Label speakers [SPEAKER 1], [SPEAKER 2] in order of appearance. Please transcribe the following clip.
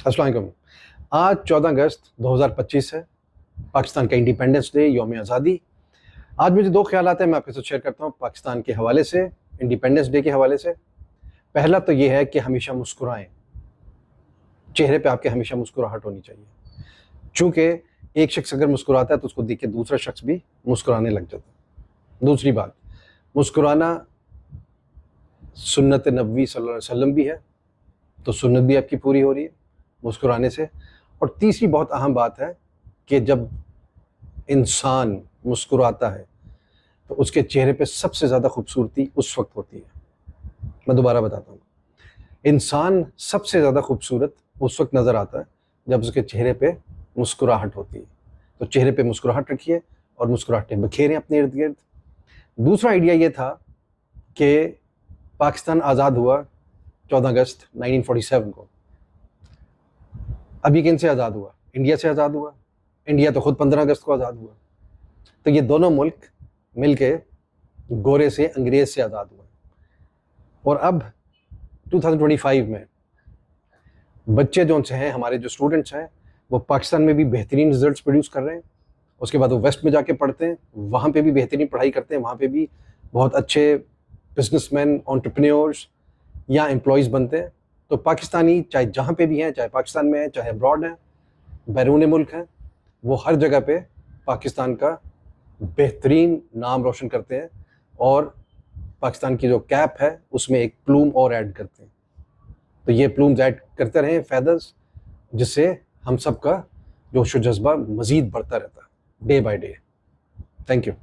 [SPEAKER 1] अस्सलाम वालेकुम। आज 14 अगस्त 2025 है, पाकिस्तान का इंडिपेंडेंस डे, यौम आज़ादी। आज मुझे दो ख्यालात हैं, मैं आपके साथ शेयर करता हूँ पाकिस्तान के हवाले से, इंडिपेंडेंस डे के हवाले से। पहला तो ये है कि हमेशा मुस्कुराएं, चेहरे पे आपके हमेशा मुस्कुराहट होनी चाहिए। चूँकि एक शख्स अगर मुस्कुराता है तो उसको देख के दूसरा शख्स भी मुस्कुराने लग जाता है। दूसरी बात, मुस्कुराना सुन्नत नबवी सल्लल्लाहु अलैहि वसल्लम भी है, तो सुन्नत भी आपकी पूरी हो रही है मुस्कुराने से। और तीसरी बहुत अहम बात है कि जब इंसान मुस्कुराता है तो उसके चेहरे पे सबसे ज़्यादा खूबसूरती उस वक्त होती है। मैं दोबारा बताता हूँ, इंसान सबसे ज़्यादा खूबसूरत उस वक्त नज़र आता है जब उसके चेहरे पे मुस्कुराहट होती है। तो चेहरे पे मुस्कुराहट रखिए और मुस्कुराहटें बखेरें अपने इर्द गिर्द। दूसरा आइडिया ये था कि पाकिस्तान आज़ाद हुआ 14 अगस्त 1947 को। अभी किन से आज़ाद हुआ? इंडिया से आज़ाद हुआ। इंडिया तो खुद 15 अगस्त को आज़ाद हुआ। तो ये दोनों मुल्क मिलके गोरे से, अंग्रेज़ से आज़ाद हुए। और अब 2025 में बच्चे जो हैं, हमारे जो स्टूडेंट्स हैं, वो पाकिस्तान में भी बेहतरीन रिजल्ट्स प्रोड्यूस कर रहे हैं। उसके बाद वो वेस्ट में जाके पढ़ते हैं, वहाँ पे भी बेहतरीन पढ़ाई करते हैं, वहाँ पे भी बहुत अच्छे बिजनेसमैन, एंटरप्रेन्योर्स या एम्प्लॉयज़ बनते हैं। तो पाकिस्तानी चाहे जहाँ पे भी हैं, चाहे पाकिस्तान में हैं, चाहे अब्रॉड हैं, बैरून मुल्क हैं, वो हर जगह पे पाकिस्तान का बेहतरीन नाम रोशन करते हैं और पाकिस्तान की जो कैप है उसमें एक प्लूम और ऐड करते हैं। तो ये प्लूम्स ऐड करते रहें, फेदर्स, जिससे हम सब का जोश व जज्बा मज़ीद बढ़ता रहता है day by day. Thank you.